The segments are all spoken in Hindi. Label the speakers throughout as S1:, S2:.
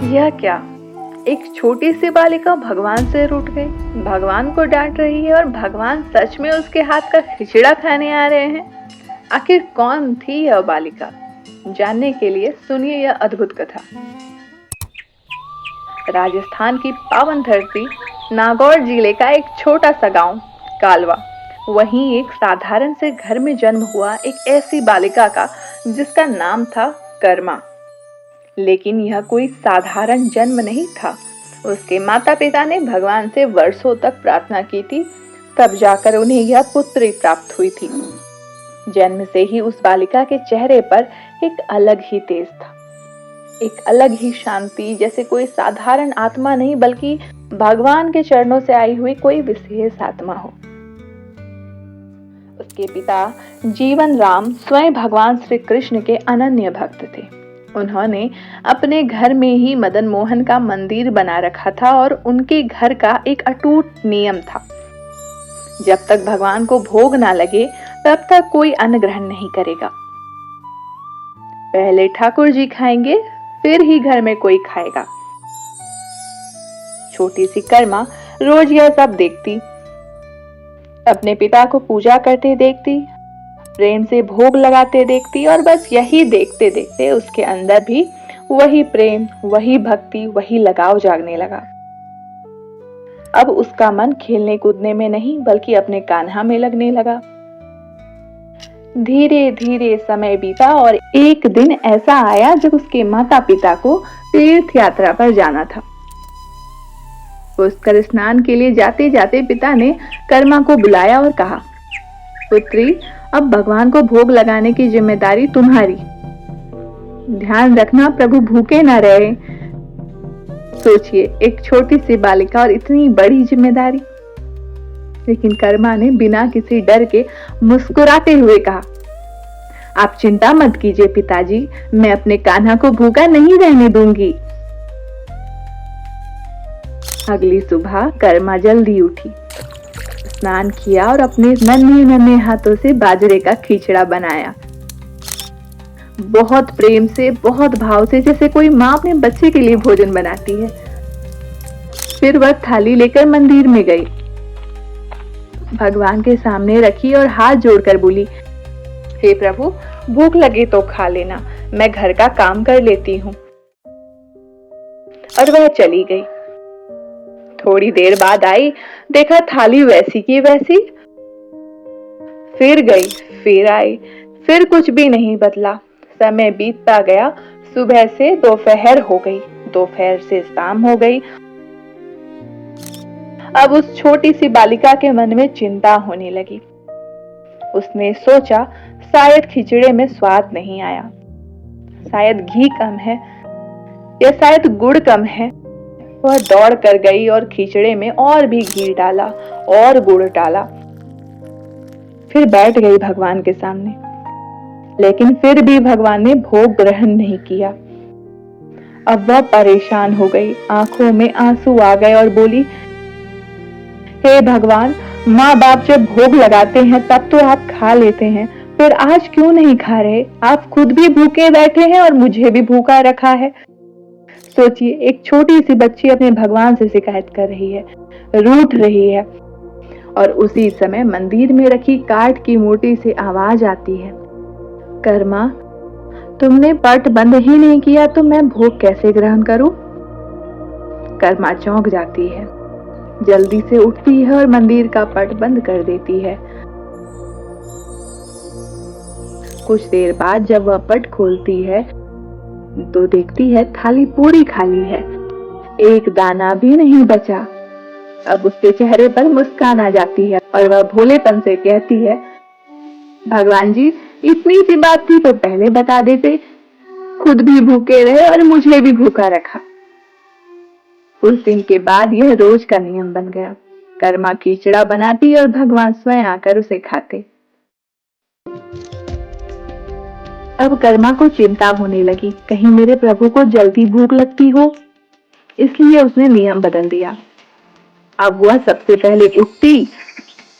S1: यह क्या? एक छोटी सी बालिका भगवान से रूठ गई, भगवान को डांट रही है और भगवान सच में उसके हाथ का खिचड़ा खाने आ रहे हैं। आखिर कौन थी यह बालिका? जानने के लिए सुनिए यह अद्भुत कथा। राजस्थान की पावन धरती नागौर जिले का एक छोटा सा गांव कालवा, वहीं एक साधारण से घर में जन्म हुआ एक ऐसी बालिका का जिसका नाम था कर्मा। लेकिन यह कोई साधारण जन्म नहीं था। उसके माता पिता ने भगवान से वर्षों तक प्रार्थना की थी, तब जाकर उन्हें यह पुत्री प्राप्त हुई थी। जन्म से ही उस बालिका के चेहरे पर एक अलग ही तेज था, एक अलग ही शांति, जैसे कोई साधारण आत्मा नहीं बल्कि भगवान के चरणों से आई हुई कोई विशेष आत्मा हो। उसके पिता जीवन राम स्वयं भगवान श्री कृष्ण के अनन्य भक्त थे। उन्होंने अपने घर में ही मदन मोहन का मंदिर बना रखा था और उनके घर का एक अटूट नियम था, जब तक भगवान को भोग ना लगे तब तक कोई अन्न ग्रहण नहीं करेगा। पहले ठाकुर जी खाएंगे, फिर ही घर में कोई खाएगा। छोटी सी कर्मा रोज यह सब देखती, अपने पिता को पूजा करते देखती, प्रेम से भोग लगाते देखती और बस यही देखते देखते उसके अंदर भी वही प्रेम, वही भक्ति, वही लगाव जागने लगा। अब उसका मन खेलने कूदने में नहीं बल्कि अपने कान्हा में लगने लगा। धीरे धीरे समय बीता और एक दिन ऐसा आया जब उसके माता पिता को तीर्थ यात्रा पर जाना था। पुष्कर स्नान के लिए जाते जाते पिता ने कर्मा को बुलाया और कहा, पुत्री, अब भगवान को भोग लगाने की जिम्मेदारी तुम्हारी। ध्यान रखना प्रभु भूखे ना रहे। सोचिए, एक छोटी सी बालिका और इतनी बड़ी जिम्मेदारी। लेकिन कर्मा ने बिना किसी डर के मुस्कुराते हुए कहा, आप चिंता मत कीजिए पिताजी, मैं अपने कान्हा को भूखा नहीं रहने दूंगी। अगली सुबह कर्मा जल्दी उठी, स्नान किया और अपने नन्हे नन्हे हाथों से बाजरे का खिचड़ा बनाया। बहुत प्रेम से, बहुत भाव से, जैसे कोई माँ अपने बच्चे के लिए भोजन बनाती है। फिर वह थाली लेकर मंदिर में गई, भगवान के सामने रखी और हाथ जोड़कर बोली, हे प्रभु, भूख लगे तो खा लेना, मैं घर का काम कर लेती हूँ। और वह चली गई। थोड़ी देर बाद आई, देखा थाली वैसी की वैसी। फिर गई, फिर आई, फिर कुछ भी नहीं बदला। समय बीतता गया, सुबह से दोपहर हो गई, दोपहर से शाम हो गई। अब उस छोटी सी बालिका के मन में चिंता होने लगी। उसने सोचा, शायद खिचड़े में स्वाद नहीं आया, शायद घी कम है या शायद गुड़ कम है। वह दौड़ कर गई और खिचड़े में और भी घी डाला और गुड़ डाला। फिर बैठ गई भगवान के सामने, लेकिन फिर भी भगवान ने भोग ग्रहण नहीं किया। अब वह परेशान हो गई, आंखों में आंसू आ गए और बोली, हे भगवान, माँ बाप जब भोग लगाते हैं तब तो आप खा लेते हैं, फिर आज क्यों नहीं खा रहे? आप खुद भी भूखे बैठे हैं और मुझे भी भूखा रखा है। सोचिए, एक छोटी सी बच्ची अपने भगवान से शिकायत कर रही है, रूठ रही है। और उसी समय मंदिर में रखी काठ की मूर्ति से आवाज आती है, कर्मा, तुमने पट बंद ही नहीं किया तो मैं भोग कैसे ग्रहण करूं? कर्मा चौंक जाती है, जल्दी से उठती है और मंदिर का पट बंद कर देती है। कुछ देर बाद जब वह पट खोलती है तो देखती है थाली पूरी खाली है, एक दाना भी नहीं बचा। अब उसके चेहरे पर मुस्कान आ जाती है और वह भोलेपन से कहती है, भगवान जी, इतनी सी बात थी तो पहले बता देते, खुद भी भूखे रहे और मुझे भी भूखा रखा। उस दिन के बाद यह रोज का नियम बन गया। कर्मा खिचड़ा बनाती और भगवान स्वयं आकर उसे खाते। अब कर्मा को चिंता होने लगी, कहीं मेरे प्रभु को जल्दी भूख लगती हो, इसलिए उसने नियम बदल दिया। अब वह सबसे पहले उठती,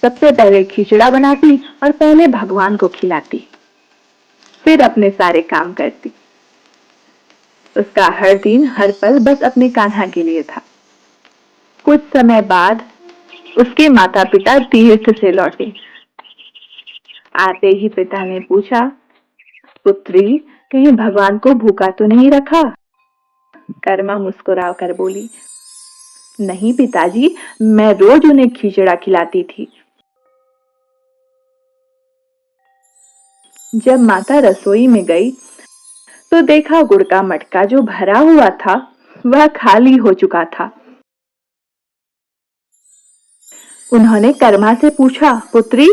S1: सबसे पहले खिचड़ा बनाती और पहले भगवान को खिलाती, फिर अपने सारे काम करती। उसका हर दिन हर पल बस अपने कान्हा के लिए था। कुछ समय बाद उसके माता पिता तीर्थ से लौटे। आते ही पिता ने पूछा, पुत्री, कहीं भगवान को भूखा तो नहीं रखा? कर्मा मुस्कुरा कर बोली, नहीं पिताजी, मैं रोज उन्हें खिचड़ा खिलाती थी। जब माता रसोई में गई तो देखा गुड़ का मटका जो भरा हुआ था वह खाली हो चुका था। उन्होंने कर्मा से पूछा, पुत्री,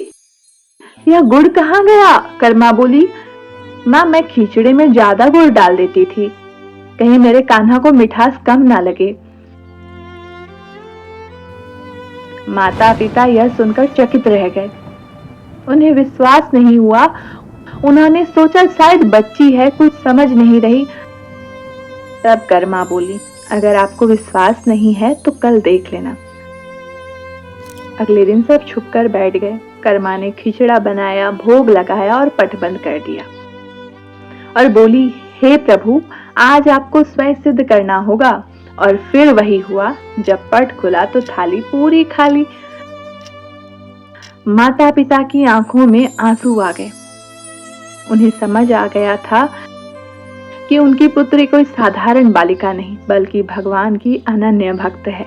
S1: यह गुड़ कहाँ गया? कर्मा बोली, माँ, मैं खिचड़े में ज्यादा गुड़ डाल देती थी, कहीं मेरे कान्हा को मिठास कम ना लगे। माता पिता यह सुनकर चकित रह गए। उन्हें विश्वास नहीं हुआ। उन्होंने सोचा शायद बच्ची है, कुछ समझ नहीं रही। तब कर्मा बोली, अगर आपको विश्वास नहीं है तो कल देख लेना। अगले दिन सब छुपकर बैठ गए। कर्मा ने खिचड़ा बनाया, भोग लगाया और पट बंद कर दिया और बोली, हे प्रभु, आज आपको स्वयं सिद्ध करना होगा। और फिर वही हुआ। जब पट खुला तो थाली पूरी खाली। माता पिता की आंखों में आंसू आ गए। उन्हें समझ आ गया था कि उनकी पुत्री कोई साधारण बालिका नहीं बल्कि भगवान की अनन्य भक्त है।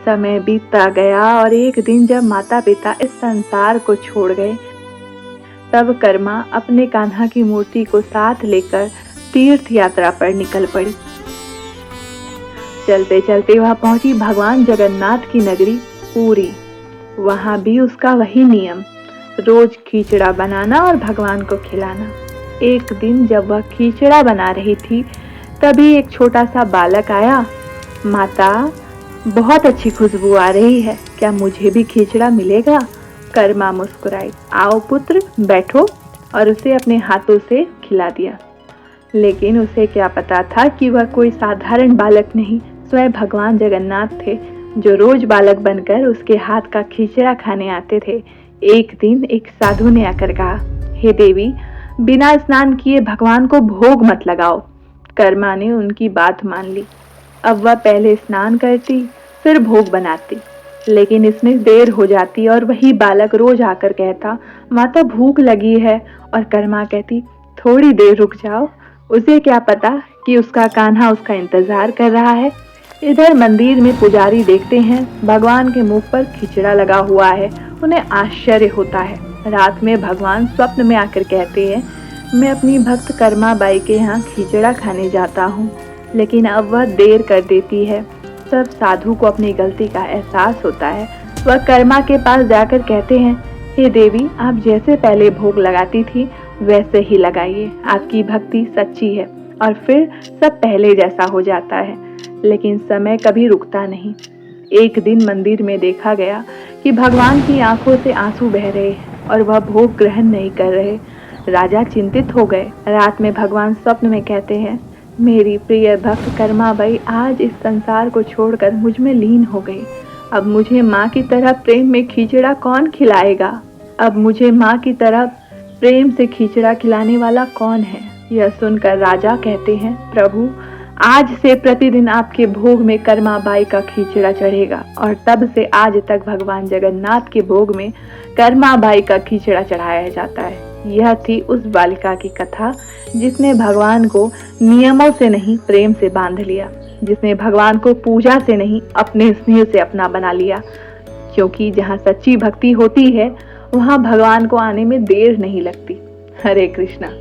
S1: समय बीतता गया और एक दिन जब माता पिता इस संसार को छोड़ गए तब कर्मा अपने कान्हा की मूर्ति को साथ लेकर तीर्थ यात्रा पर निकल पड़ी। चलते चलते वह पहुंची भगवान जगन्नाथ की नगरी पुरी। वहां भी उसका वही नियम, रोज खिचड़ा बनाना और भगवान को खिलाना। एक दिन जब वह खिचड़ा बना रही थी तभी एक छोटा सा बालक आया। माता, बहुत अच्छी खुशबू आ रही है, क्या मुझे भी खिचड़ा मिलेगा? कर्मा मुस्कुराई, आओ पुत्र, बैठो, और उसे अपने हाथों से खिला दिया। लेकिन उसे क्या पता था कि वह कोई साधारण बालक नहीं, स्वयं भगवान जगन्नाथ थे जो रोज बालक बनकर उसके हाथ का खिचड़ा खाने आते थे। एक दिन एक साधु ने आकर कहा, हे देवी, बिना स्नान किए भगवान को भोग मत लगाओ। कर्मा ने उनकी बात मान ली। अब वह पहले स्नान करती फिर भोग बनाती, लेकिन इसमें देर हो जाती और वही बालक रोज आकर कहता, माता भूख लगी है, और कर्मा कहती, थोड़ी देर रुक जाओ। उसे क्या पता कि उसका कान्हा उसका इंतजार कर रहा है। इधर मंदिर में पुजारी देखते हैं भगवान के मुख पर खिचड़ा लगा हुआ है। उन्हें आश्चर्य होता है। रात में भगवान स्वप्न में आकर कहते हैं, मैं अपनी भक्त कर्मा बाई के यहाँ खिचड़ा खाने जाता हूँ, लेकिन अब वह देर कर देती है। तब साधु को अपनी गलती का एहसास होता है। वह कर्मा के पास जाकर कहते हैं, हे देवी, आप जैसे पहले भोग लगाती थी वैसे ही लगाइए, आपकी भक्ति सच्ची है। और फिर सब पहले जैसा हो जाता है। लेकिन समय कभी रुकता नहीं। एक दिन मंदिर में देखा गया कि भगवान की आंखों से आंसू बह रहे और वह भोग ग्रहण नहीं कर रहे। राजा चिंतित हो गए। रात में भगवान स्वप्न में कहते हैं, मेरी प्रिय भक्त कर्मा बाई आज इस संसार को छोड़कर मुझ में लीन हो गई। अब मुझे माँ की तरह प्रेम में खिचड़ा कौन खिलाएगा? अब मुझे माँ की तरह प्रेम से खिचड़ा खिलाने वाला कौन है? यह सुनकर राजा कहते हैं, प्रभु, आज से प्रतिदिन आपके भोग में कर्मा बाई का खिचड़ा चढ़ेगा। और तब से आज तक भगवान जगन्नाथ के भोग में कर्मा बाई का खिचड़ा चढ़ाया जाता है। यह थी उस बालिका की कथा जिसने भगवान को नियमों से नहीं प्रेम से बांध लिया, जिसने भगवान को पूजा से नहीं अपने स्नेह से अपना बना लिया। क्योंकि जहाँ सच्ची भक्ति होती है वहाँ भगवान को आने में देर नहीं लगती। हरे कृष्णा।